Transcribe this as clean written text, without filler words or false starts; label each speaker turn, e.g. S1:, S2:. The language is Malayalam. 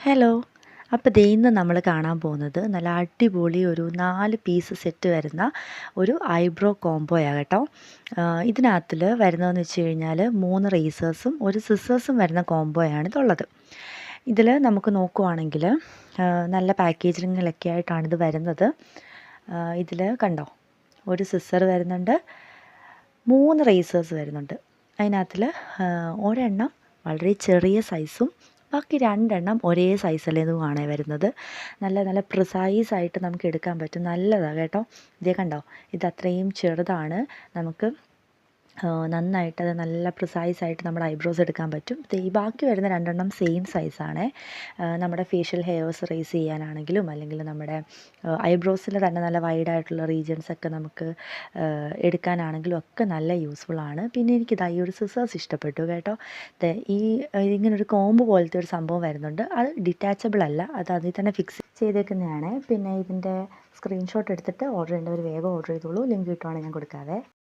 S1: ഹലോ. അപ്പോൾ ദേ ഇന്ന് നമ്മൾ കാണാൻ പോകുന്നത് നല്ല അടിപൊളി ഒരു 4 പീസ് സെറ്റ് വരുന്ന ഒരു ഐബ്രോ കോംബോയാണ് കേട്ടോ. ഇതിനകത്തിൽ വരുന്നതെന്ന് വെച്ച് കഴിഞ്ഞാൽ 3 റേസേഴ്സും ഒരു സിസേഴ്സും വരുന്ന കോംബോയാണ് ഇതുള്ളത്. ഇതിൽ നമുക്ക് നോക്കുവാണെങ്കിൽ നല്ല പാക്കേജിങ്ങിലൊക്കെ ആയിട്ടാണ് ഇത് വരുന്നത്. ഇതിൽ കണ്ടോ, ഒരു സിസർ വരുന്നുണ്ട്, 3 റേസേഴ്സ് വരുന്നുണ്ട്. അതിനകത്തിൽ ഒരെണ്ണം വളരെ ചെറിയ സൈസും ബാക്കി 2 എണ്ണം ഒരേ സൈസിലേതുമാണ് വരുന്നത്. നല്ല നല്ല പ്രിസൈസായിട്ട് നമുക്ക് എടുക്കാൻ പറ്റും. നല്ലതാണ് കേട്ടോ. ഇതേ കണ്ടോ, ഇത് അത്രയും ചെറുതാണ്. നമുക്ക് നന്നായിട്ട് അത് നല്ല പ്രിസൈസായിട്ട് നമ്മുടെ ഐബ്രോസ് എടുക്കാൻ പറ്റും. ഈ ബാക്കി വരുന്ന 2 എണ്ണം സെയിം സൈസാണ്. നമ്മുടെ ഫേഷ്യൽ ഹെയർസ് റേസ് ചെയ്യാനാണെങ്കിലും അല്ലെങ്കിൽ നമ്മുടെ ഐബ്രോസിൽ തന്നെ നല്ല വൈഡായിട്ടുള്ള റീജിയൻസൊക്കെ നമുക്ക് എടുക്കാനാണെങ്കിലും ഒക്കെ നല്ല യൂസ്ഫുള്ളാണ്. പിന്നെ എനിക്കിതാ ഈ ഒരു സിസേഴ്സ് ഇഷ്ടപ്പെട്ടു കേട്ടോ. ഈ ഇങ്ങനൊരു കോമ്പ് പോലത്തെ ഒരു സംഭവം വരുന്നുണ്ട്. അത് ഡിറ്റാച്ചബിൾ അല്ല, അത് അതിൽ തന്നെ ഫിക്സ് ചെയ്തേക്കുന്നതാണ്. പിന്നെ ഇതിൻ്റെ സ്ക്രീൻഷോട്ട് എടുത്തിട്ട് ഓർഡർ ചെയ്യേണ്ടവർ വേഗം ഓർഡർ ചെയ്തോളൂ. ലിങ്ക് കിട്ടുവാണെങ്കിൽ ഞാൻ കൊടുക്കാവേ.